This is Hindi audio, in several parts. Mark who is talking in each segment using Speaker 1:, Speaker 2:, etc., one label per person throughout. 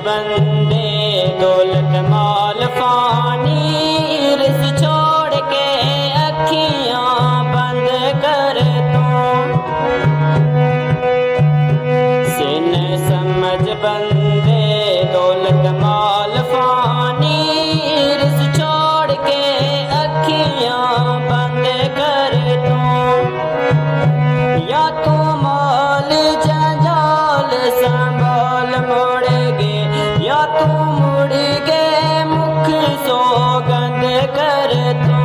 Speaker 1: बंदे दौलत माल फानी इर्स छोड़ के अखियां बंद कर तू सिन समझ बंदे दौलत माल फानी इर्स छोड़ के अखियां बंद कर तू या तू माल जंजाल संभाल मुड़ गे या तू मुड़ गे मुख सौगंध कर तू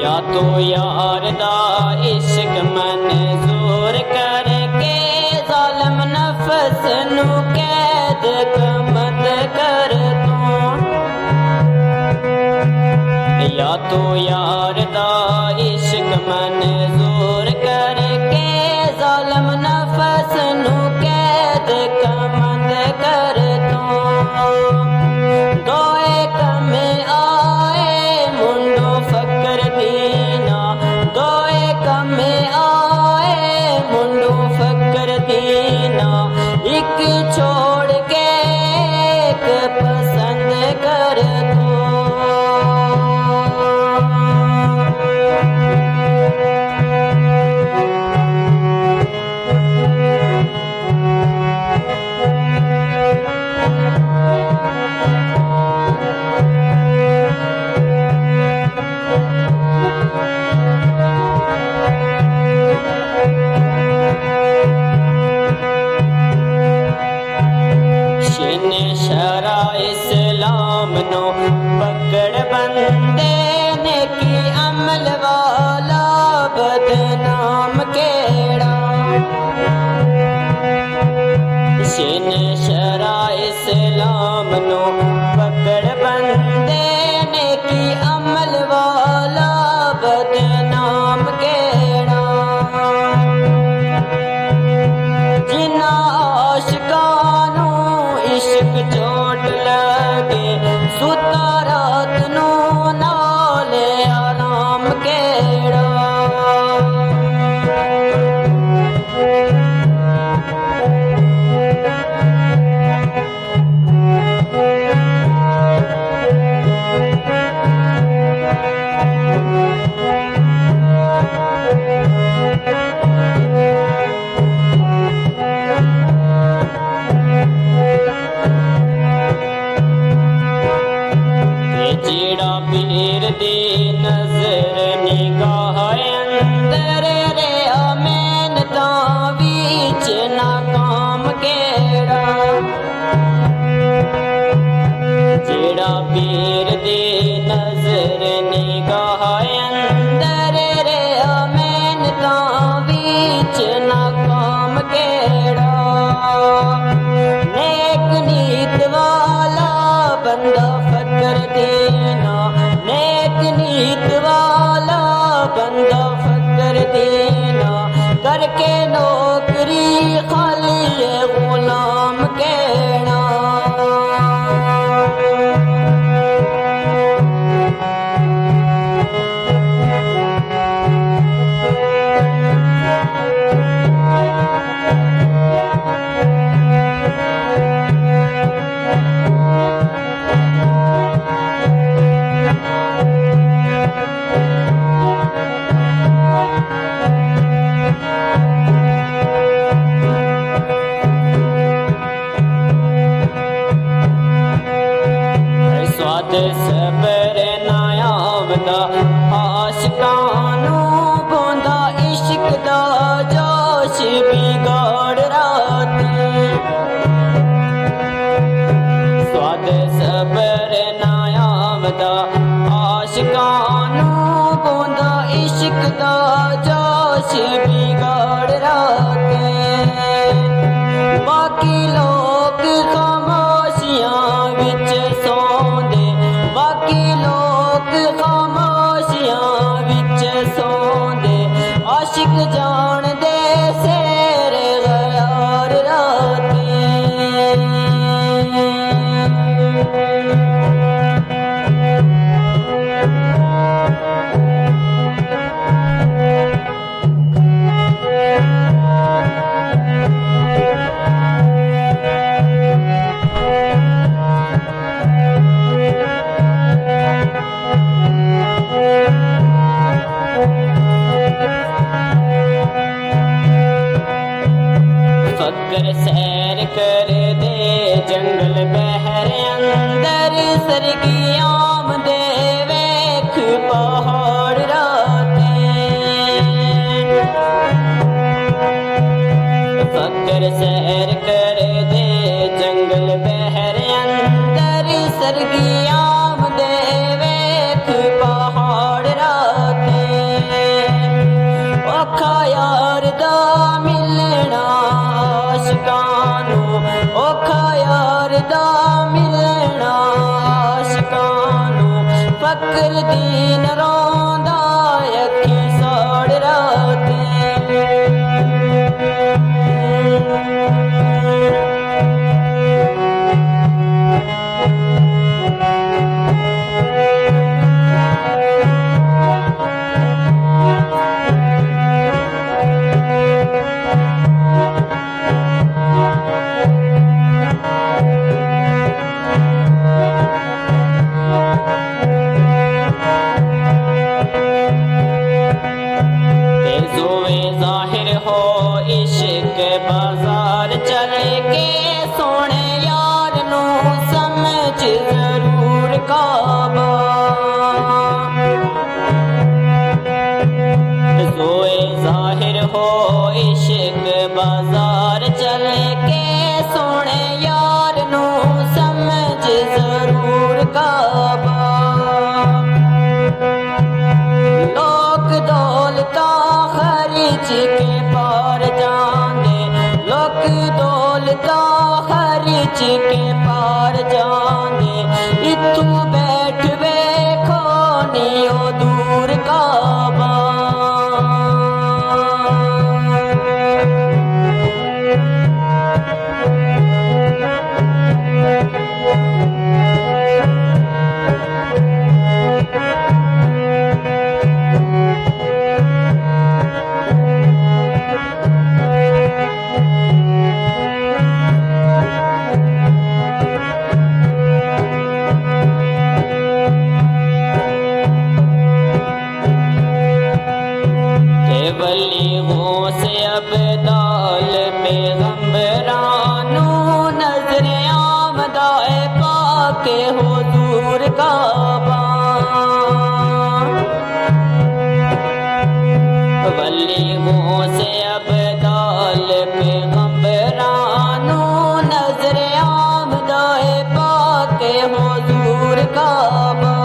Speaker 1: या तो यार दा इश्क मंजूर करके जालिम नफ्स नू कैद कमंद कर तू या तो यार दा इश्क मंजूर करके जालिम नफ्स नू कैद कमंद कर तू दोए कमे आए मुंडो फकर दीना दोए कमे आए मुंडो फकर दीना एक छोड़ के एक पसंद कर तू शरा इस्लाम नो पकड़ बंदे ने की अमल वाला बदनाम केड़ा शिन शरा इस्लाम नो पकड़ बंदे ने की अमल वाला बदनाम केड़ा जिन्ना आशिकानू इश्क चोट लगे सुता रात नू नाले आराम केड़ा जेड़ा पीर दी नजर निगाह अंदर रे आमेन तां बीच नाकाम केड़ा जेड़ा पीर दी नजर निगाह अंदर रे आमेन तां बीच नाकाम केड़ा नेक नीत वाला बंदा फकर देना नेक नीत वाला बंदा फकर देना करके नौकरी खाली गुलाम कहना सबर नायावदा आशिकानू बोंदा इश्क दा जोश बिगाड़ रात स्वाद सबर नायावदा आशिकानू बोंदा इश्क दा जोश बिगाड़ रात बाकी लोग खामोशियां विच सौंदे बाकी लोग खामोशियां विच सौंदे आशिक जान दे सेर गया फकर सैर कर दे जंगल बहर अंदर सरगी आमदे वेख पहाड़ राते फकर सैर कर दे जंगल बहर अंदर सरगी आमदे वेख पहाड़ राते औखा यार दा मिलना आशिकानू औखा यार दा मिलना आशिकानू फकर दीन रोंदा अखी साड़ राते बाजार चले के सोने यार नू समझ जरूर काबा सोए जाहिर हो इश्क बाजार चले के सोने यार नू समझ जरूर काबा लोक दौलता खर्च के पार जाने लोक दौलता खर्च के पार जाने इतू बैठ वेखो नियो दूर काबा वलीगों से अबदाल पैगंबरानू नजर आमदाए पाके हुजूर काबा वलीगों से अबदाल पैगंबरानू नजर आमदाए पाके हुजूर काबा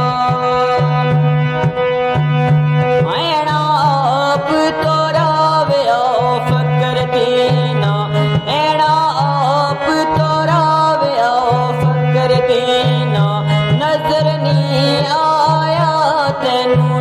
Speaker 1: नजर नहीं आया तेनू